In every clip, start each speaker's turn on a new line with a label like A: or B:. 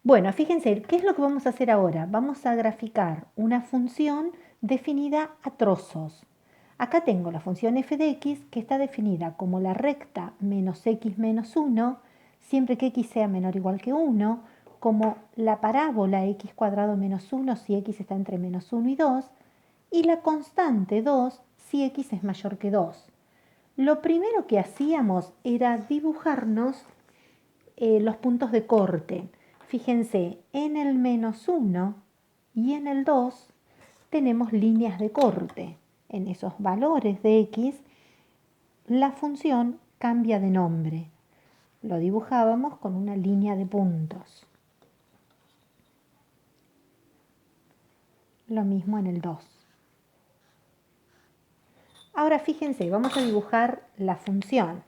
A: Bueno, fíjense, ¿qué es lo que vamos a hacer ahora? Vamos a graficar una función definida a trozos. Acá tengo la función f de x que está definida como la recta menos x menos 1, siempre que x sea menor o igual que 1, como la parábola x cuadrado menos 1 si x está entre menos 1 y 2, y la constante 2 si x es mayor que 2. Lo primero que hacíamos era dibujarnos los puntos de corte. Fíjense, en el menos 1 y en el 2 tenemos líneas de corte. En esos valores de x, la función cambia de nombre. Lo dibujábamos con una línea de puntos. Lo mismo en el 2. Ahora fíjense, vamos a dibujar la función.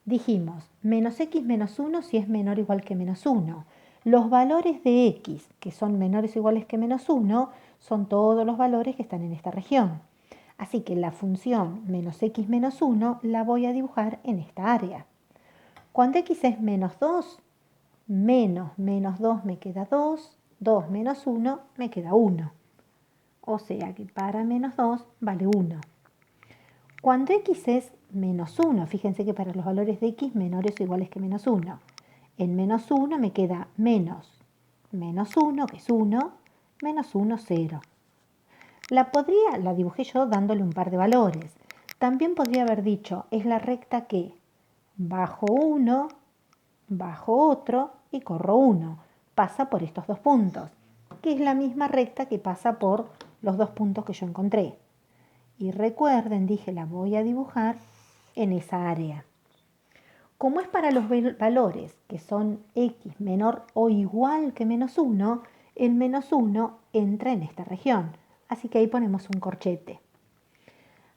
A: Dijimos, menos x menos 1 si es menor o igual que menos 1. Los valores de x, que son menores o iguales que menos 1, son todos los valores que están en esta región. Así que la función menos x menos 1 la voy a dibujar en esta área. Cuando x es menos 2, menos 2 me queda 2, 2 menos 1 me queda 1. O sea que para menos 2 vale 1. Cuando x es menos 1, fíjense que para los valores de x menores o iguales que menos 1, en menos 1 me queda menos 1, que es 1, menos 1, 0. La dibujé yo dándole un par de valores. También podría haber dicho, es la recta que bajo 1, bajo otro y corro 1. Pasa por estos dos puntos, que es la misma recta que pasa por los dos puntos que yo encontré. Y recuerden, dije, la voy a dibujar en esa área. Como es para los valores que son x menor o igual que menos 1, el menos 1 entra en esta región. Así que ahí ponemos un corchete.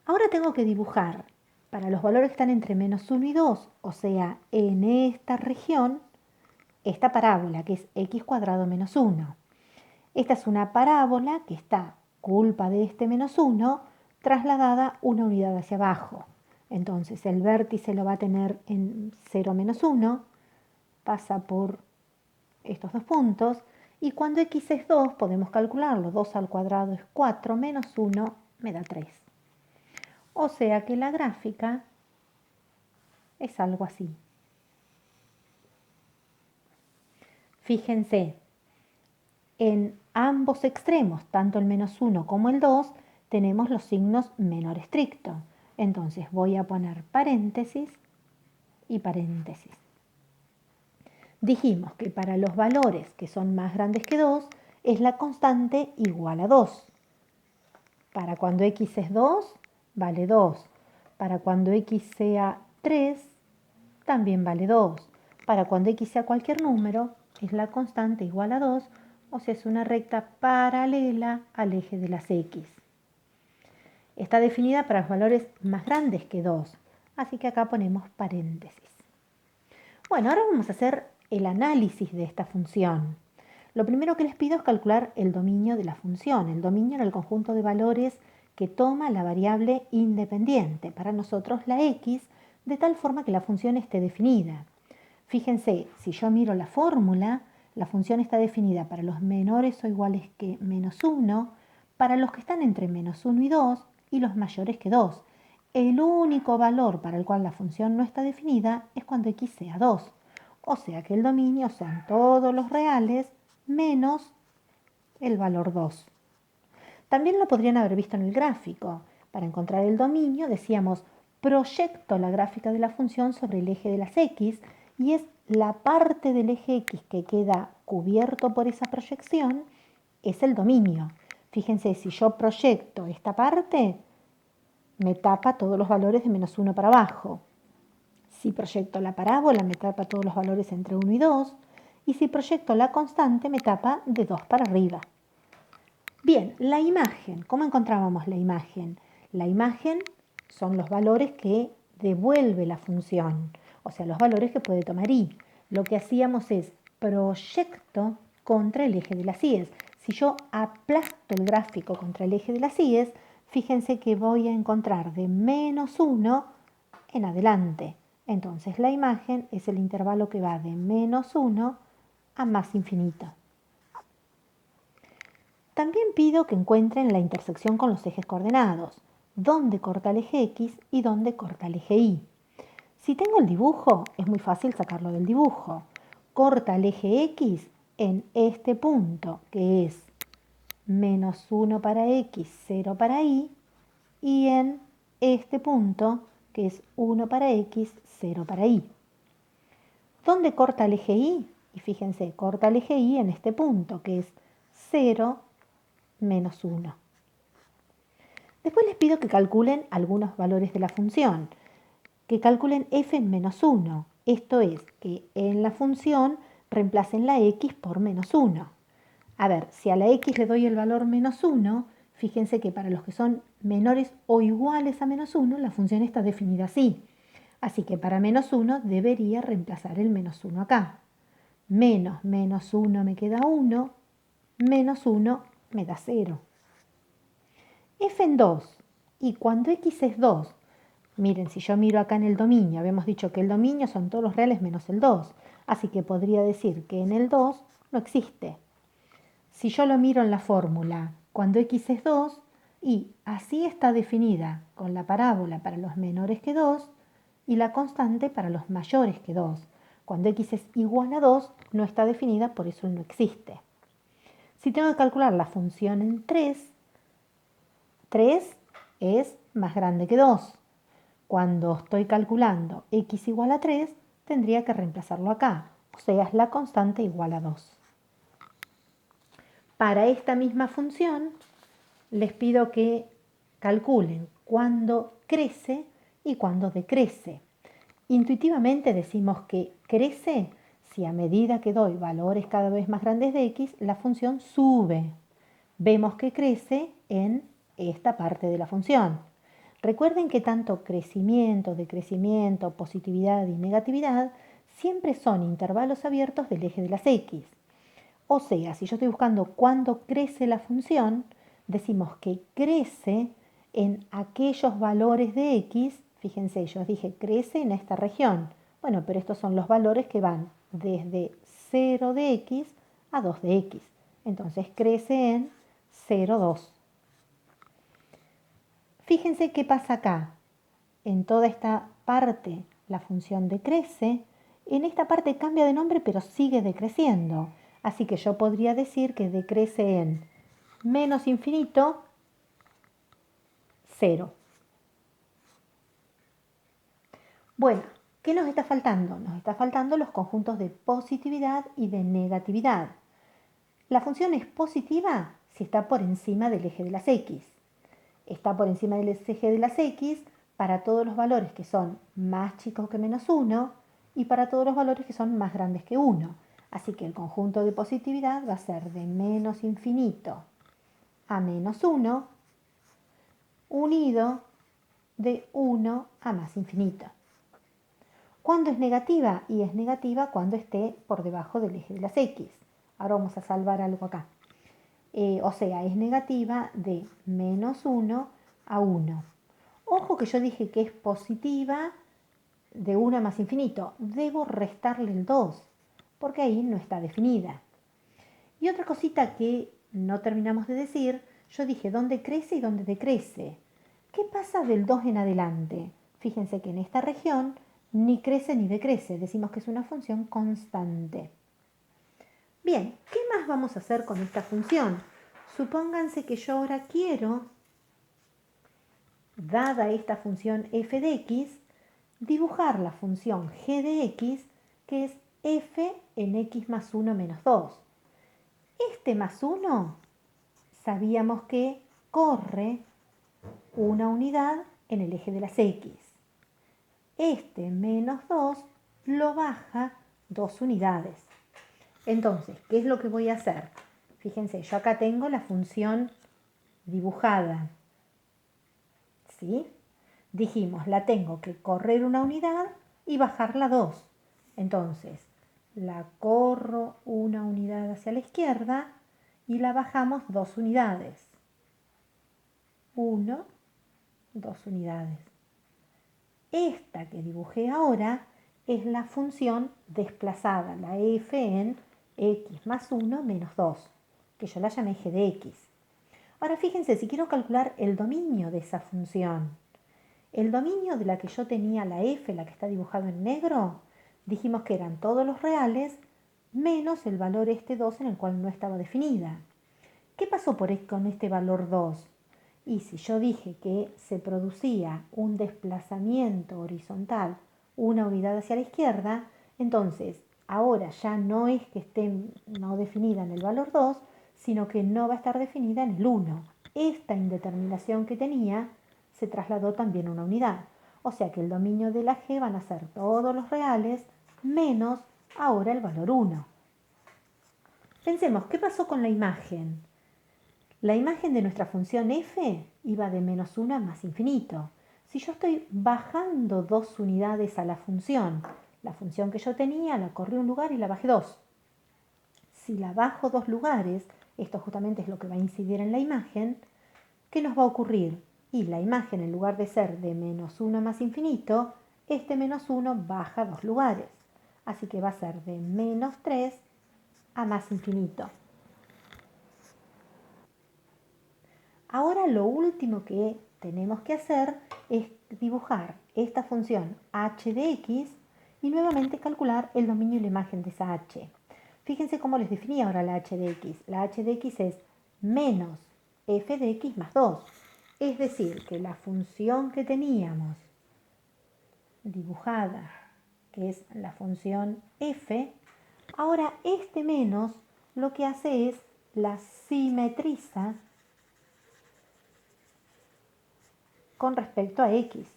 A: Ahora tengo que dibujar para los valores que están entre menos 1 y 2, o sea, en esta región, esta parábola que es x cuadrado menos 1. Esta es una parábola que está, culpa de este menos 1, trasladada una unidad hacia abajo. Entonces el vértice lo va a tener en 0 menos 1, pasa por estos dos puntos, y cuando x es 2 podemos calcularlo, 2 al cuadrado es 4, menos 1 me da 3. O sea que la gráfica es algo así. Fíjense, en ambos extremos, tanto el menos 1 como el 2, tenemos los signos menor estricto. Entonces voy a poner paréntesis y paréntesis. Dijimos que para los valores que son más grandes que 2, es la constante igual a 2. Para cuando x es 2, vale 2. Para cuando x sea 3, también vale 2. Para cuando x sea cualquier número, es la constante igual a 2, o sea, es una recta paralela al eje de las x. Está definida para los valores más grandes que 2, así que acá ponemos paréntesis. Bueno, ahora vamos a hacer el análisis de esta función. Lo primero que les pido es calcular el dominio de la función. El dominio era el conjunto de valores que toma la variable independiente, para nosotros la x, de tal forma que la función esté definida. Fíjense, si yo miro la fórmula, la función está definida para los menores o iguales que menos 1, para los que están entre menos 1 y 2 y los mayores que 2. El único valor para el cual la función no está definida es cuando x sea 2. O sea que el dominio sean todos los reales menos el valor 2. También lo podrían haber visto en el gráfico. Para encontrar el dominio decíamos proyecto la gráfica de la función sobre el eje de las x y es la parte del eje x que queda cubierto por esa proyección, es el dominio. Fíjense, si yo proyecto esta parte, me tapa todos los valores de menos 1 para abajo. Si proyecto la parábola, me tapa todos los valores entre 1 y 2. Y si proyecto la constante, me tapa de 2 para arriba. Bien, la imagen. ¿Cómo encontrábamos la imagen? La imagen son los valores que devuelve la función, o sea, los valores que puede tomar y. Lo que hacíamos es proyecto contra el eje de las íes. Si yo aplasto el gráfico contra el eje de las íes, fíjense que voy a encontrar de menos 1 en adelante. Entonces la imagen es el intervalo que va de menos 1 a más infinito. pido que encuentren la intersección con los ejes coordenados, dónde corta el eje X y dónde corta el eje Y. Si tengo el dibujo, es muy fácil sacarlo del dibujo. Corta el eje X en este punto, que es -1 para X, 0 para Y, y en este punto, que es 1 para X, 0 para Y. ¿Dónde corta el eje Y? Y fíjense, corta el eje Y en este punto, que es 0, -1. Después les pido que calculen algunos valores de la función, que calculen f en -1. Esto es, que en la función reemplacen la x por -1. A ver, si a la x le doy el valor -1, fíjense que para los que son menores o iguales a -1, la función está definida así. Así que para -1 debería reemplazar el -1 acá. Menos -1 me queda 1, -1 me da 0. F en 2. Y cuando x es 2, miren, si yo miro acá en el dominio, habíamos dicho que el dominio son todos los reales menos el 2. Así que podría decir que en el 2 no existe. Si yo lo miro en la fórmula, cuando x es 2, y así está definida con la parábola para los menores que 2 y la constante para los mayores que 2. Cuando x es igual a 2, no está definida, por eso no existe. Si tengo que calcular la función en 3, 3 es más grande que 2. Cuando estoy calculando x igual a 3, tendría que reemplazarlo acá, o sea, es la constante igual a 2. Para esta misma función, les pido que calculen cuándo crece y cuándo decrece. Intuitivamente decimos que crece si a medida que doy valores cada vez más grandes de x, la función sube. Vemos que crece en esta parte de la función. Recuerden que tanto crecimiento, decrecimiento, positividad y negatividad siempre son intervalos abiertos del eje de las x. O sea, si yo estoy buscando cuándo crece la función, decimos que crece en aquellos valores de x. Fíjense, yo dije crece en esta región. Bueno, pero estos son los valores que van desde 0 de x a 2 de x. Entonces crece en 0, 2. Fíjense qué pasa acá. En toda esta parte la función decrece. En esta parte cambia de nombre pero sigue decreciendo. Así que yo podría decir que decrece en menos infinito, 0. Bueno, ¿qué nos está faltando? Nos está faltando los conjuntos de positividad y de negatividad. La función es positiva si está por encima del eje de las x. Está por encima del eje de las x para todos los valores que son más chicos que -1 y para todos los valores que son más grandes que 1. Así que el conjunto de positividad va a ser de menos infinito a -1 unido de 1 a más infinito. ¿Cuándo es negativa? Y es negativa cuando esté por debajo del eje de las x. Ahora vamos a salvar algo acá. O sea, es negativa de -1 a 1. Ojo que yo dije que es positiva de 1 a más infinito. Debo restarle el 2, porque ahí no está definida. Y otra cosita que no terminamos de decir, yo dije dónde crece y dónde decrece. ¿Qué pasa del 2 en adelante? Fíjense que en esta región ni crece ni decrece. Decimos que es una función constante. Bien, ¿qué más vamos a hacer con esta función? Supónganse que yo ahora quiero, dada esta función f de x, dibujar la función g de x, que es f en x más 1 menos 2. Este más 1 sabíamos que corre una unidad en el eje de las x. Este menos 2 lo baja 2 unidades. Entonces, ¿qué es lo que voy a hacer? Fíjense, yo acá tengo la función dibujada. ¿Sí? Dijimos, la tengo que correr una unidad y bajarla 2. Entonces, la corro una unidad hacia la izquierda y la bajamos 2 unidades. 1, 2 unidades. Esta que dibujé ahora es la función desplazada, la f en x más 1 menos 2, que yo la llamé g de x. Ahora fíjense, si quiero calcular el dominio de esa función, el dominio de la que yo tenía la f, la que está dibujado en negro, dijimos que eran todos los reales menos el valor este 2 en el cual no estaba definida. ¿Qué pasó con este valor 2? Y si yo dije que se producía un desplazamiento horizontal una unidad hacia la izquierda, entonces ahora ya no es que esté no definida en el valor 2, sino que no va a estar definida en el 1. Esta indeterminación que tenía se trasladó también a una unidad. O sea que el dominio de la g van a ser todos los reales menos ahora el valor 1. Pensemos, ¿qué pasó con la imagen? La imagen de nuestra función f iba de menos 1 a más infinito. Si yo estoy bajando 2 unidades a la función que yo tenía la corrí un lugar y la bajé 2. Si la bajo 2 lugares, esto justamente es lo que va a incidir en la imagen, ¿qué nos va a ocurrir? Y la imagen, en lugar de ser de menos 1 a más infinito, este menos 1 baja 2 lugares. Así que va a ser de menos 3 a más infinito. Ahora lo último que tenemos que hacer es dibujar esta función h de x y nuevamente calcular el dominio y la imagen de esa h. Fíjense cómo les definí ahora la h de x. La h de x es menos f de x más 2. Es decir, que la función que teníamos dibujada, que es la función f, ahora este menos lo que hace es la simetriza con respecto a x.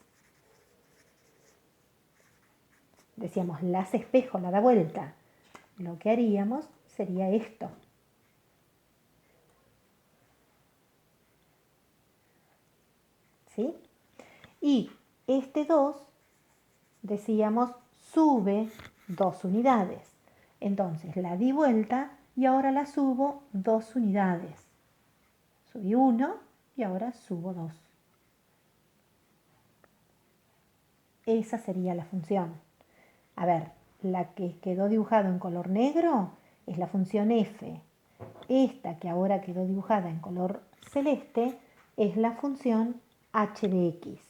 A: Decíamos, la hace espejo, la da vuelta. Lo que haríamos sería esto. ¿Sí? Y este 2, decíamos, sube 2 unidades. Entonces la di vuelta y ahora la subo 2 unidades. Subí 1 y ahora subo 2. Esa sería la función. A ver, la que quedó dibujada en color negro es la función f. Esta que ahora quedó dibujada en color celeste es la función h de x.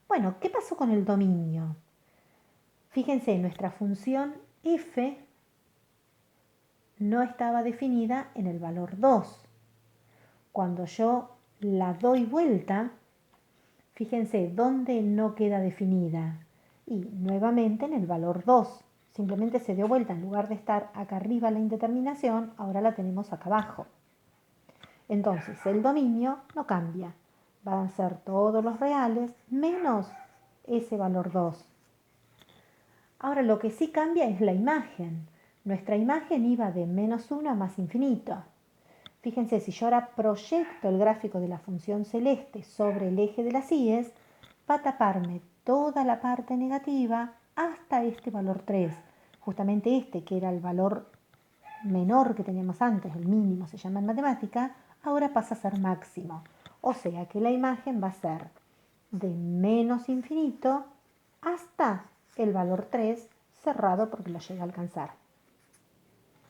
A: Bueno, ¿qué pasó con el dominio? Fíjense, nuestra función f no estaba definida en el valor 2. Cuando yo la doy vuelta, fíjense, ¿dónde no queda definida? Y nuevamente en el valor 2. Simplemente se dio vuelta, en lugar de estar acá arriba la indeterminación, ahora la tenemos acá abajo. Entonces el dominio no cambia. Van a ser todos los reales menos ese valor 2. Ahora lo que sí cambia es la imagen. Nuestra imagen iba de menos 1 a más infinito. Fíjense, si yo ahora proyecto el gráfico de la función celeste sobre el eje de las íes, va a taparme toda la parte negativa hasta este valor 3. Justamente este, que era el valor menor que teníamos antes, el mínimo se llama en matemática, ahora pasa a ser máximo. O sea que la imagen va a ser de menos infinito hasta el valor 3 cerrado porque lo llega a alcanzar.